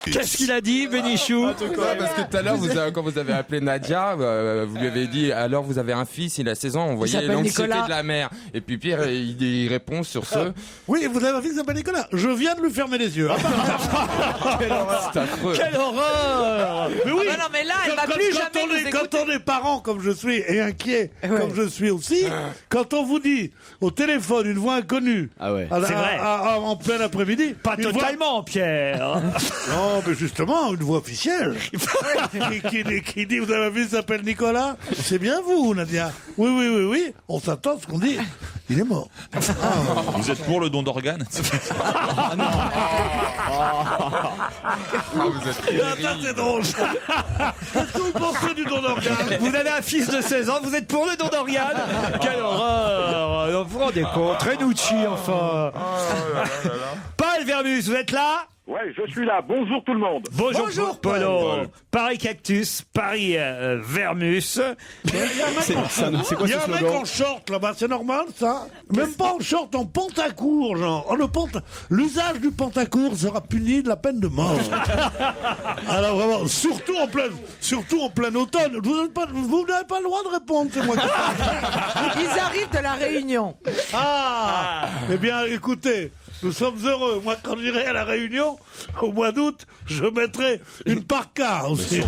Qu'est-ce qu'il a dit, Bénichou? Parce que tout à l'heure, quand vous avez appelé Nadia, vous lui avez dit, alors vous avez un fils, il a 16 ans, on voyait l'anxiété de la mère. Et puis Pierre, il répond sur ce. Oui, vous avez un fils qui s'appelle Nicolas. Je viens de lui fermer les yeux. Quelle horreur. C'est affreux. Quelle horreur! Mais oui. Ah non, mais là, elle va plus jamais nous écouter. Quand on est parent comme je suis et inquiet comme je suis aussi, quand on vous dit au téléphone une voix inconnue, c'est vrai. en plein après-midi, Pas totalement, Pierre. Non, mais justement, une voix officielle qui dit, vous avez vu, il s'appelle Nicolas. C'est bien vous, Nadia. Oui. On s'attend à ce qu'on dit. Il est mort. Vous êtes pour le don d'organes? Ça, c'est drôle. Qu'est-ce que vous pensez du don d'organes? Vous avez un fils de 16 ans, vous êtes pour le don d'organes? Quelle horreur! Vous vous rendez compte? Renucci, enfin. Paul Vermus, vous êtes là? Ouais, je suis là. Bonjour tout le monde. Bonjour Polo. Paris Cactus, Paris Vermus. C'est quoi ce slogan? Il y a un mec en short là-bas, c'est normal ça? Même pas en short, en pantacourt, genre. L'usage du pantacourt sera puni de la peine de mort. Alors vraiment, surtout en plein automne. Vous n'avez pas le droit de répondre, c'est moi qui... Ils arrivent de la Réunion. Eh bien, écoutez, nous sommes heureux. Moi, quand j'irai à la Réunion, au mois d'août, je mettrai une parka aussi.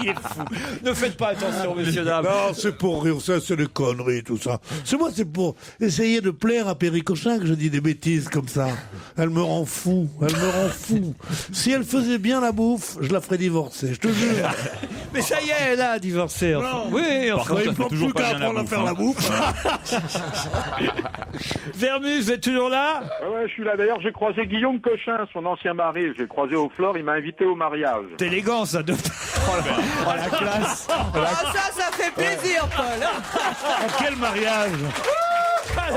Il est fou. Ne faites pas attention, messieurs, dames. Non, c'est pour rire, ça, c'est des conneries, tout ça. C'est pour essayer de plaire à Perry Cochin que je dis des bêtises comme ça. Elle me rend fou. Si elle faisait bien la bouffe, je la ferais divorcer, je te jure. Mais ça y est, elle a divorcé. Enfin. Non. Oui, Par contre, il ne faut plus qu'à apprendre à faire la bouffe. Vermus, vous êtes toujours là? Ouais, je suis là. D'ailleurs, j'ai croisé Guillaume Cochin, son ancien mari. J'ai croisé au Flore, il m'a invité au mariage. C'est élégant, ça. Oh, la classe. Ça fait plaisir, Paul. Quel mariage?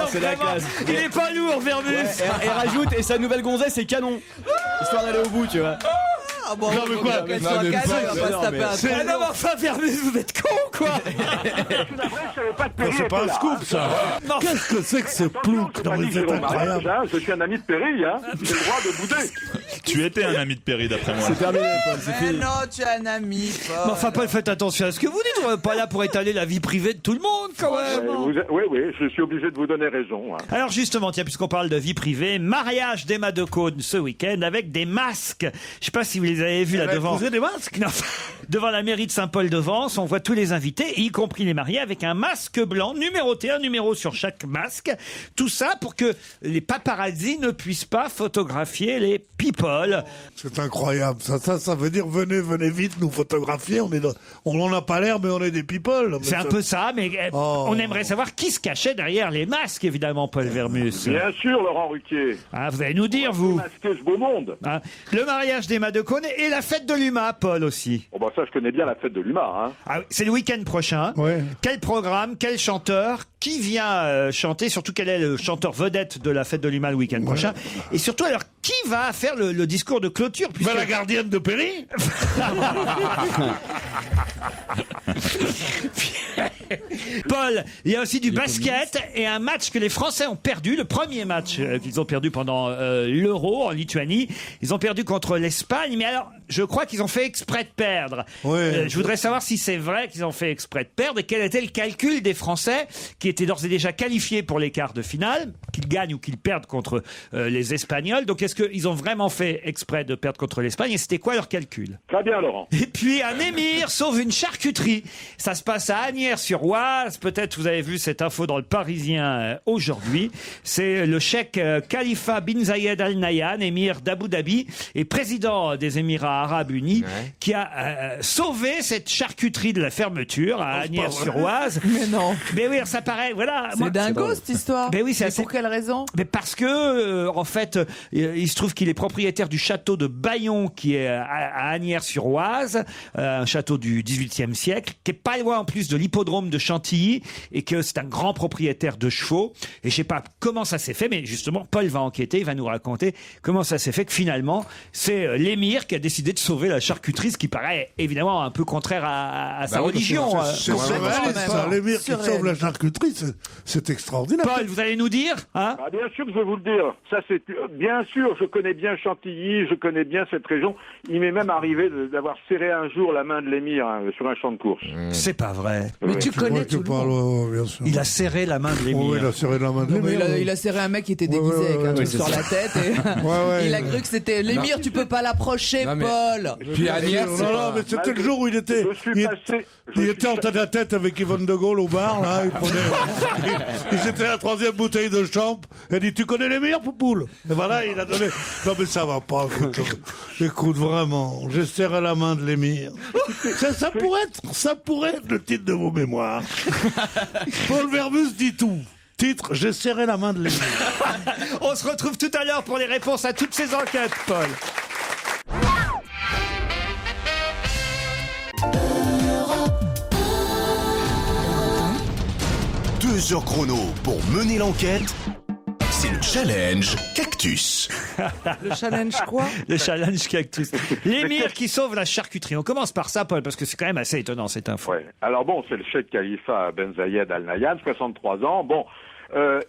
C'est la classe. Il est pas lourd, Vermus. Ouais, et rajoute, et sa nouvelle gonzesse, c'est canon. Histoire d'aller au bout, tu vois. Ah bon, non, mais quoi? Qu'elle soit calme, elle va pas se taper un Ah non, mais enfin, Vermus, vous êtes con, quoi. C'est pas un scoop, ça. Qu'est-ce que c'est que ce plouc? Non, mais c'est incroyable. Je suis un ami de Perry, hein. J'ai le droit de bouder. Tu étais un ami de Perry, d'après moi. C'est terminé, Paul, c'est Mais fini. non, tu es un ami, Paul. Mais enfin, Paul, faites attention à ce que vous dites. On n'est pas là pour étaler la vie privée de tout le monde, quand même. Oui, je suis obligé de vous donner raison. Hein. Alors justement, tiens, puisqu'on parle de vie privée, mariage d'Emma de Cône ce week-end avec des masques. Je sais pas si vous les avez vus là devant. Vous avez des masques? Non, devant la mairie de Saint-Paul-de-Vence, on voit tous les invités, y compris les mariés, avec un masque blanc numéroté, un numéro sur chaque masque. Tout ça pour que les paparazzi ne puissent pas photographier les people. C'est incroyable. Ça veut dire venez vite nous photographier. On n'en a pas l'air, mais on est des people. C'est un peu ça, mais on aimerait savoir qui se cachait derrière les masques, évidemment, Paul Vermus. Bien sûr, Laurent Ruquier. Ah, vous allez nous dire, vous. Masquer ce beau monde. Ah, le mariage d'Emma de Cône et la fête de l'UMA, Paul aussi. Oh bah ça, je connais bien la fête de l'UMA. Hein. Ah, c'est le week-end prochain. Ouais. Quel programme, quel chanteur, qui vient chanter, surtout quel est le chanteur vedette de la fête de l'UMA le week-end prochain, et surtout alors qui va faire le discours de clôture puisque... la gardienne de Perry. Paul, il y a aussi du basket et un match que les Français ont perdu, le premier match qu'ils ont perdu pendant l'Euro en Lituanie. Ils ont perdu contre l'Espagne, mais alors je crois qu'ils ont fait exprès de perdre. Ouais. Je voudrais savoir si c'est vrai qu'ils ont fait exprès de perdre et quel était le calcul des Français qui étaient d'ores et déjà qualifiés pour les quarts de finale, qu'ils gagnent ou qu'ils perdent contre les Espagnols. Donc est-ce qu'ils ont vraiment fait exprès de perdre contre l'Espagne et c'était quoi leur calcul? Très bien, Laurent. Et puis un émir sauve une charcuterie. Ça se passe à Asnières-sur-Oise. Peut-être vous avez vu cette info dans le Parisien aujourd'hui. C'est le cheikh Khalifa bin Zayed Al Nahyan, émir d'Abu Dhabi et président des Émirats Arabes Unis, qui a sauvé cette charcuterie de la fermeture à Asnières-sur-Oise. Mais non. Mais oui, ça paraît, voilà. C'est dingo cette histoire. Mais oui, c'est Mais assez... pour quelle raison? Mais parce que, en fait, il se trouve qu'il est propriétaire du château de Bayon, qui est à Asnières-sur-Oise, un château du XVIIIe siècle, qui est pas loin en plus de l'hippodrome de Chantilly et que c'est un grand propriétaire de chevaux. Et je sais pas comment ça s'est fait, mais justement, Paul va enquêter, il va nous raconter comment ça s'est fait que finalement, c'est l'émir qui a décidé de sauver la charcuterie, ce qui paraît évidemment un peu contraire à sa religion. C'est ça, l'émir qui sauve la charcuterie, c'est extraordinaire. Paul, vous allez nous dire, hein? Bien sûr que je vais vous le dire. Ça, c'est bien sûr. Je connais bien Chantilly, je connais bien cette région. Il m'est même arrivé d'avoir serré un jour la main de l'émir sur un champ de course. C'est pas vrai. Mais tu connais tout le monde. Bien sûr. Il a serré la main de l'émir. Oui, il a serré la main de l'émir. Il a serré un mec qui était déguisé avec un truc sur la tête et il a cru que c'était l'émir, tu peux pas l'approcher, Paul. Puis Agnès, non, mais c'était le jour où il était. Il était en tête à tête avec Yvonne de Gaulle au bar, là. Il s'était la 3e bouteille de champ. Il dit, tu connais l'émir, Poupoule? Et voilà, il a donné. Non, mais ça va pas. Écoute, vraiment, j'ai serré la main de l'émir. Ça pourrait être le titre de vos mémoires. Paul Verbus dit tout. Titre, j'ai serré la main de l'émir. On se retrouve tout à l'heure pour les réponses à toutes ces enquêtes, Paul. 2 heures chrono pour mener l'enquête. C'est le challenge Cactus. Le challenge quoi? Le challenge Cactus. L'émir qui sauve la charcuterie. On commence par ça, Paul, parce que c'est quand même assez étonnant cette info. Ouais. Alors bon, c'est le cheikh Khalifa Ben Zayed Al Nahyan, 63 ans. Bon,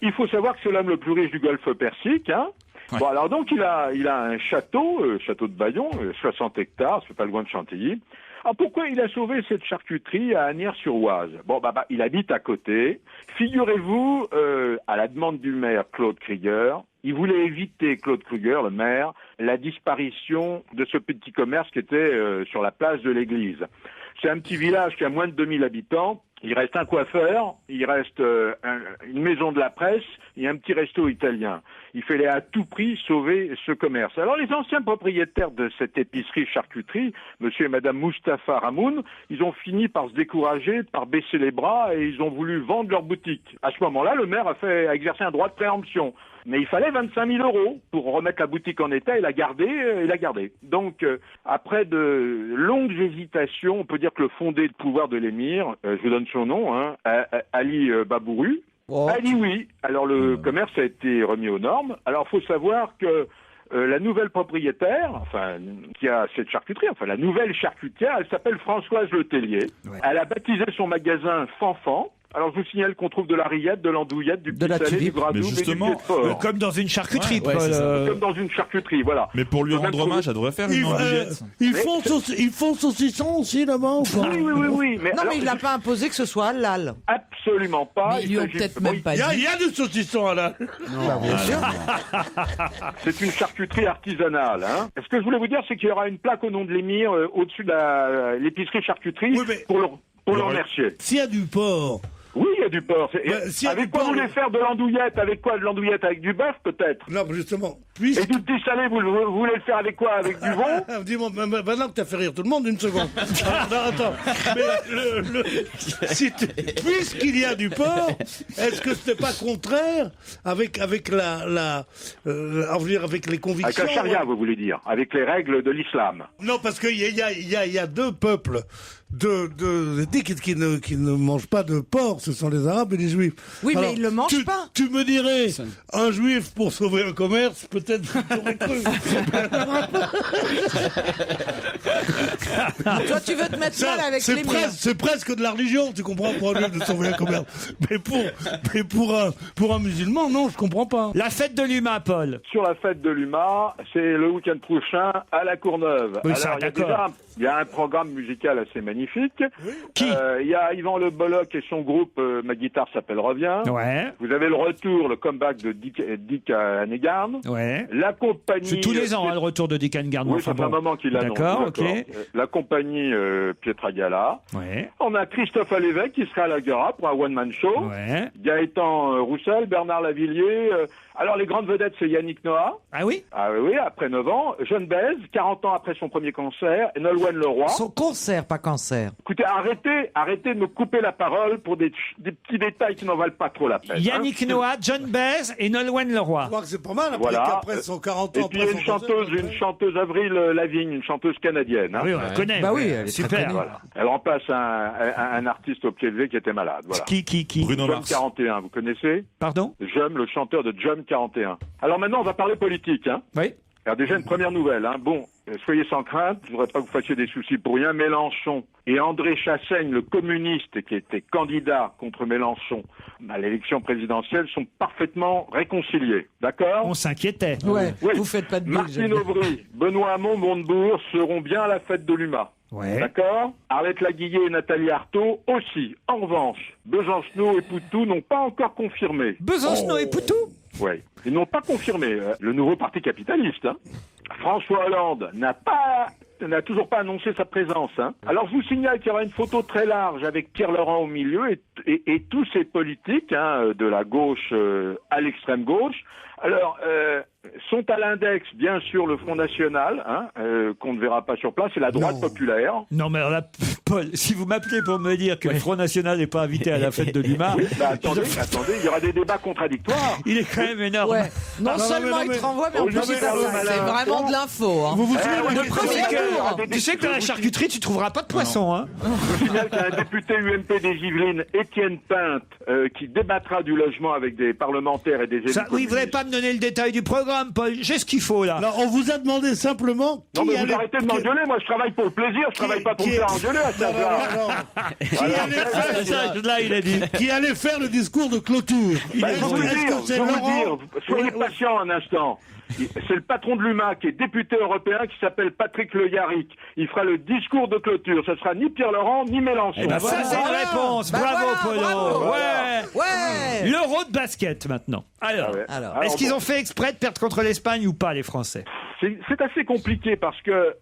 il faut savoir que c'est l'homme le plus riche du Golfe Persique, hein. Ouais. Bon, alors donc il a un château, château de Bayon, 60 hectares, c'est pas loin de Chantilly. Alors pourquoi il a sauvé cette charcuterie à Asnières-sur-Oise? Bon, il habite à côté. Figurez-vous, à la demande du maire Claude Krieger, il voulait éviter, Claude Krieger, le maire, la disparition de ce petit commerce qui était sur la place de l'église. C'est un petit village qui a moins de 2000 habitants. Il reste un coiffeur, il reste une maison de la presse et un petit resto italien. Il fallait à tout prix sauver ce commerce. Alors les anciens propriétaires de cette épicerie-charcuterie, monsieur et madame Mustapha Ramoun, ils ont fini par se décourager, par baisser les bras et ils ont voulu vendre leur boutique. À ce moment-là, le maire a exercé un droit de préemption. Mais il fallait 25 000 € pour remettre la boutique en état et la garder. Donc, après de longues hésitations, on peut dire que le fondé de pouvoir de l'émir, je vous donne son nom, hein, Ali Babourou. Oh. Ali, oui. Alors, le commerce a été remis aux normes. Alors, il faut savoir que la nouvelle propriétaire, qui a cette charcuterie, la nouvelle charcutière, elle s'appelle Françoise Letellier. Ouais. Elle a baptisé son magasin Fanfan. Alors, je vous signale qu'on trouve de la rillette, de l'andouillette, du petit salé, du gras double et du pied de porc. Comme dans une charcuterie, Paul. Comme dans une charcuterie, voilà. Mais pour lui rendre hommage, elle devrait faire une andouillette. Ils font saucisson aussi là-bas ou pas? Oui. Mais il n'a pas imposé que ce soit halal. Absolument pas. Mais ils lui ont peut-être même pas dit. Il y a du saucisson halal. Non, bien sûr. C'est une charcuterie artisanale. Hein. Ce que je voulais vous dire, c'est qu'il y aura une plaque au nom de l'émir au-dessus de l'épicerie charcuterie pour le remercier. S'il y a du porc... Oui, il y a du porc. Avec quoi vous voulez faire de l'andouillette? Avec quoi de l'andouillette? Avec du bœuf, peut-être? Non, justement. Et du petit salé, vous voulez le faire avec quoi? Avec du veau? Dis-moi, maintenant que t'as fait rire tout le monde, une seconde. Attends. Mais puisqu'il y a du porc, est-ce que ce n'est pas contraire avec avec les convictions? Avec la charia, vous voulez dire? Avec les règles de l'islam? Non, parce qu'il y a deux peuples qui ne mangent pas de porc, ce sont les Arabes et les Juifs. Oui, alors, mais ils le mangent pas. Tu me dirais, un Juif pour sauver un commerce, peut-être que j'aurais cru. Toi, tu veux te mettre mal avec les miens. C'est presque de la religion, tu comprends, pour un Juif de sauver un commerce. Mais pour un musulman, non, je comprends pas. La fête de l'UMA, Paul. Sur la fête de l'UMA, c'est le week-end prochain à la Courneuve. Oui, ça, d'accord. Il y a un programme musical assez magnifique. Oui. Qui il y a Yvan Le Bolloc et son groupe Ma guitare s'appelle Revient. Ouais. Vous avez le retour, le comeback de Dick Hannegarn. Ouais. La compagnie... C'est tous les ans, le retour de Dick Hannegarn. Oui, c'est un moment qu'il annonce. D'accord, ok. La compagnie Pietragala. Ouais. On a Christophe Alévèque qui sera à la Gara pour un one-man show. Ouais. Gaëtan Roussel, Bernard Lavillier... Alors, les grandes vedettes, c'est Yannick Noah. Ah oui? Ah oui, après 9 ans. Jeanne Baise, 40 ans après son premier concert. Et Nolwenn Leroy. Son concert, pas cancer. Écoutez, arrêtez de me couper la parole pour des petits détails qui n'en valent pas trop la peine. Yannick Noah, John Baez et Nolwenn Leroy. Je crois que c'est pas mal, après son 40 ans. Et puis il y a une chanteuse Avril Lavigne, une chanteuse canadienne. Hein. Oui, on la connaît. Bah oui, elle est super. très connue. Voilà. Elle remplace un artiste au pied levé qui était malade. Voilà. Qui Bruno Jum Mars. 41, vous connaissez? Pardon? Jum, le chanteur de Jum 41. Alors maintenant, on va parler politique. Hein. Oui. Alors déjà, une première nouvelle. Hein. Bon, soyez sans crainte, je ne voudrais pas que vous fassiez des soucis pour rien. Mélenchon et André Chassaigne, le communiste qui était candidat contre Mélenchon à l'élection présidentielle, sont parfaitement réconciliés. D'accord? On s'inquiétait. Ouais, Oui. vous faites pas de bulles. Martine Aubry, Benoît Hamon, Montebourg seront bien à la fête de l'UMA. Ouais. D'accord? Arlette Laguillet et Nathalie Arthaud aussi. En revanche, Besancenot et Poutou n'ont pas encore confirmé. Besancenot et Poutou? Oui, ils n'ont pas confirmé le nouveau parti capitaliste. Hein. François Hollande n'a toujours pas annoncé sa présence. Hein. Alors je vous signale qu'il y aura une photo très large avec Pierre Laurent au milieu et tous ces politiques de la gauche à l'extrême gauche. Alors, sont à l'index, bien sûr, le Front National, qu'on ne verra pas sur place, et la droite populaire. Non, mais alors là, Paul, si vous m'appelez pour me dire que le Front National n'est pas invité à la fête de l'UMA... Oui, attendez, il y aura des débats contradictoires. Il est quand même énorme. Ouais. Non seulement il te renvoie, mais en plus il t'arrête. C'est vraiment de l'info. Hein. Vous vous souvenez, Le premier jour. Tu sais que dans la charcuterie, tu trouveras pas de poisson, hein? Je vous signale qu'il y a un député UMP des Yvelines, Étienne Pinte, qui débattra du logement avec des parlementaires et des élus. Oui, vous n'allez pas me donner le détail du programme, Paul. J'ai ce qu'il faut, là. Alors, on vous a demandé simplement Non, mais vous arrêtez de m'engueuler, moi je travaille pour le plaisir, je travaille pas pour me faire engueuler à ça. Là, il a dit. Qui allait faire le discours de clôture. Je vais vous dire, soyez patient un instant. C'est le patron de l'UMA qui est député européen qui s'appelle Patrick Le Yarrick. Il fera le discours de clôture. Ce sera ni Pierre Laurent ni Mélenchon. Eh ben, ça, c'est une réponse. Bravo, Polo. bravo. Ouais. L'Euro de basket, maintenant. Alors, est-ce qu'ils ont fait exprès de perdre contre l'Espagne ou pas, les Français? C'est assez compliqué parce que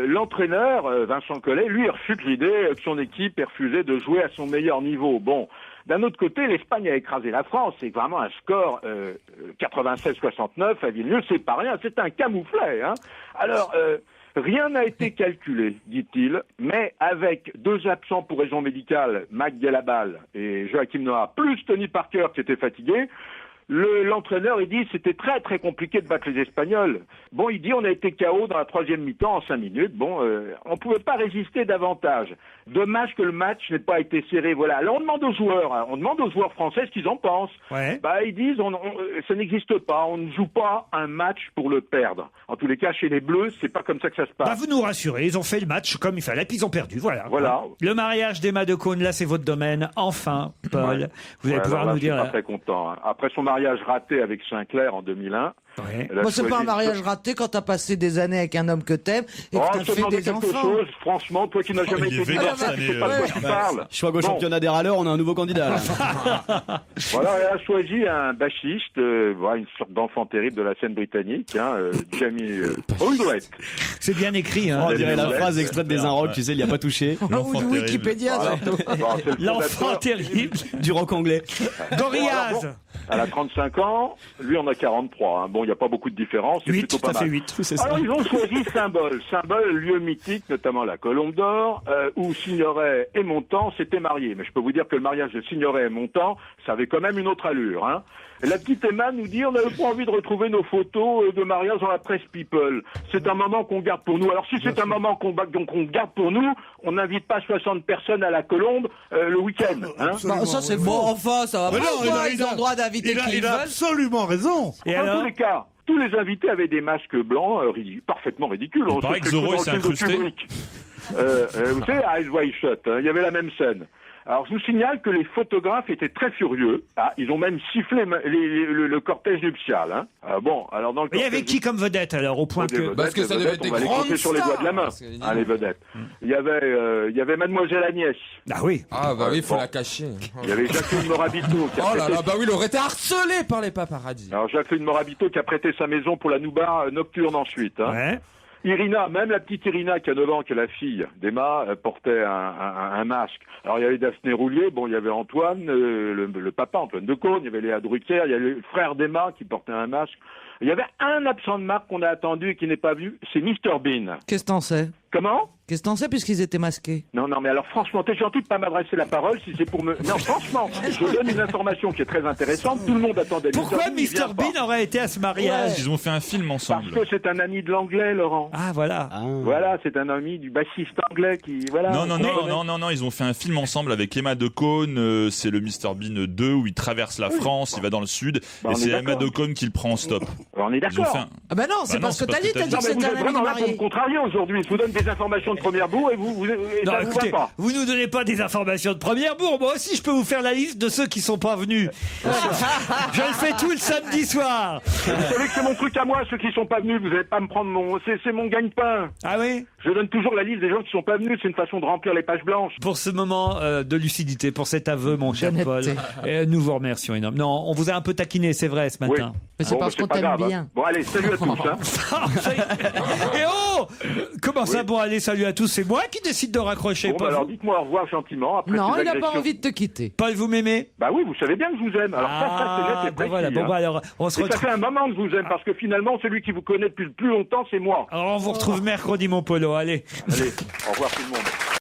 l'entraîneur, Vincent Collet, lui, refuse l'idée que son équipe ait refusé de jouer à son meilleur niveau. Bon, d'un autre côté, l'Espagne a écrasé la France. C'est vraiment un score 96-69 à Vilnius. C'est pas rien, c'est un camouflet. Hein. Alors, rien n'a été calculé, dit-il, mais avec 2 absents pour raison médicale, Mac Gelabal et Joachim Noah, plus Tony Parker qui était fatigué, l'entraîneur, il dit, c'était très très compliqué de battre les Espagnols. Bon, il dit, on a été KO dans la 3e mi-temps en 5 minutes. Bon, on pouvait pas résister davantage. Dommage que le match n'ait pas été serré. Voilà. Alors on demande aux joueurs français ce qu'ils en pensent. Ouais. Bah, ils disent, ça n'existe pas. On ne joue pas un match pour le perdre. En tous les cas, chez les Bleus, c'est pas comme ça que ça se passe. Bah, vous nous rassurez, ils ont fait le match comme il fallait, puis ils ont perdu. Voilà. Le mariage d'Emma de Cône, là, c'est votre domaine. Enfin, Paul, Ouais. vous allez pouvoir nous dire. Je suis pas très content. Hein. Après son mariage raté avec Sinclair en 2001. Ouais. Moi, c'est pas un mariage raté quand t'as passé des années avec un homme que t'aimes et que t'as je te fait demandais des quelque enfants. chose, franchement, toi qui n'as jamais été vénère, tu sais pas de quoi tu parles. Je crois qu'au championnat des râleurs, on a un nouveau candidat. Là. Voilà, elle a choisi un bassiste, une sorte d'enfant terrible de la scène britannique, Jamie Aldred. C'est bien écrit, hein. On dirait la phrase extraite des Inrocks, tu sais, il n'y a pas touché. Ou de Wikipédia, surtout. L'enfant terrible. Du rock anglais. Gorillaz. Elle a 35 ans, lui en a 43. Hein. Bon, il n'y a pas beaucoup de différence. 8, ça fait 8. C'est ça. Alors ils ont choisi Symbole. Symbole, lieu mythique, notamment la Colombe d'Or, où Signoret et Montand s'étaient mariés. Mais je peux vous dire que le mariage de Signoret et Montand, ça avait quand même une autre allure. Hein. Et la petite Emma nous dit, on n'avait pas envie de retrouver nos photos de mariage dans la presse People. C'est un moment qu'on garde pour nous. Alors si c'est un moment qu'on garde pour nous, on n'invite pas 60 personnes à la Colombe le week-end. Hein. Bah, ça c'est bon, enfin, ça va pas. Ils ont le droit d'inviter qui ils veulent. Il a absolument raison. Et Dans tous les cas, tous les invités avaient des masques blancs parfaitement ridicules. Il paraît que Zorro s'est incrusté. Vous savez, Eyes Wide Shut, il y avait la même scène. Alors, je vous signale que les photographes étaient très furieux. Ils ont même sifflé le cortège nuptial. Hein. Bon, alors dans le il y avait qui comme vedette, alors, au point que... Vedettes, parce que ça devait être des on va les grandes compter sur les doigts de la main, les vedettes. Il y avait Mademoiselle Agnès. Ah oui. Ah bah oui, il faut la cacher. Il y avait Jacqueline Morabito. Oh là là, bah oui, il aurait été harcelé par les paparazzis. Alors, Jacqueline Morabito qui a prêté sa maison pour la Nouba nocturne ensuite. Hein. Ouais. Irina, même la petite Irina qui a 9 ans, qui est la fille d'Emma, portait un masque. Alors il y avait Daphné Roulier, bon il y avait Antoine, le papa Antoine de Caunes, il y avait Léa Drucker, il y avait le frère d'Emma qui portait un masque. Il y avait un absent de marque qu'on a attendu et qui n'est pas venu, c'est Mr Bean. Qu'est-ce que t'en sais? Comment? Qu'est-ce que t'en sais puisqu'ils étaient masqués? Non, mais alors franchement, t'es gentil de pas m'adresser la parole si c'est pour me... Non, franchement, je donne une information qui est très intéressante. Tout le monde attendait Pourquoi Mr Bean aurait été à ce mariage? Ils ont fait un film ensemble. Parce que c'est un ami de l'anglais, Laurent. Ah, voilà. Voilà, c'est un ami du bassiste anglais qui... Voilà. Non, ils ont fait un film ensemble avec Emma Decaune, c'est le Mr Bean 2 où il traverse la France, il va dans le sud, et c'est Emma Decaune qui le prend en stop. On est d'accord. Ah bah non, c'est pas ce que t'as dit, t'as dit que c'était un ami vraiment là pour me marié. contrarier aujourd'hui. Je vous donne des informations de première bourre et vous Non, ça écoutez, vous va pas. vous nous donnez pas des informations de première bourre. Moi aussi, je peux vous faire la liste de ceux qui sont pas venus. Je le fais tout le samedi soir. Vous savez que c'est mon truc à moi, ceux qui sont pas venus. Vous n'allez pas me prendre mon... C'est mon gagne-pain. Ah oui? Je donne toujours la liste des gens qui sont pas venus. C'est une façon de remplir les pages blanches. Pour ce moment de lucidité, pour cet aveu, mon cher Paul, nous vous remercions énormément. Non, on vous a un peu taquiné, c'est vrai, ce matin. Oui. Mais c'est parce qu'on pas t'aime grave, bien. hein. Bon, allez, salut à tous. Hein. Et oh, comment ça, bon, allez, salut à tous. C'est moi qui décide de raccrocher. Bon, pas alors vous. dites-moi au revoir gentiment. Après Non, ces il n'a pas agressions. envie de te quitter. Paul, vous m'aimez? Bah oui, vous savez bien que je vous aime. Alors ça, c'est net et ben précis. voilà. Bon, hein. bah alors, on se Et ça retrouve. fait un moment que je vous aime parce que finalement, celui qui vous connaît depuis le plus longtemps, c'est moi. Alors, on vous retrouve mercredi, mon Polo. Allez. Allez, au revoir tout le monde.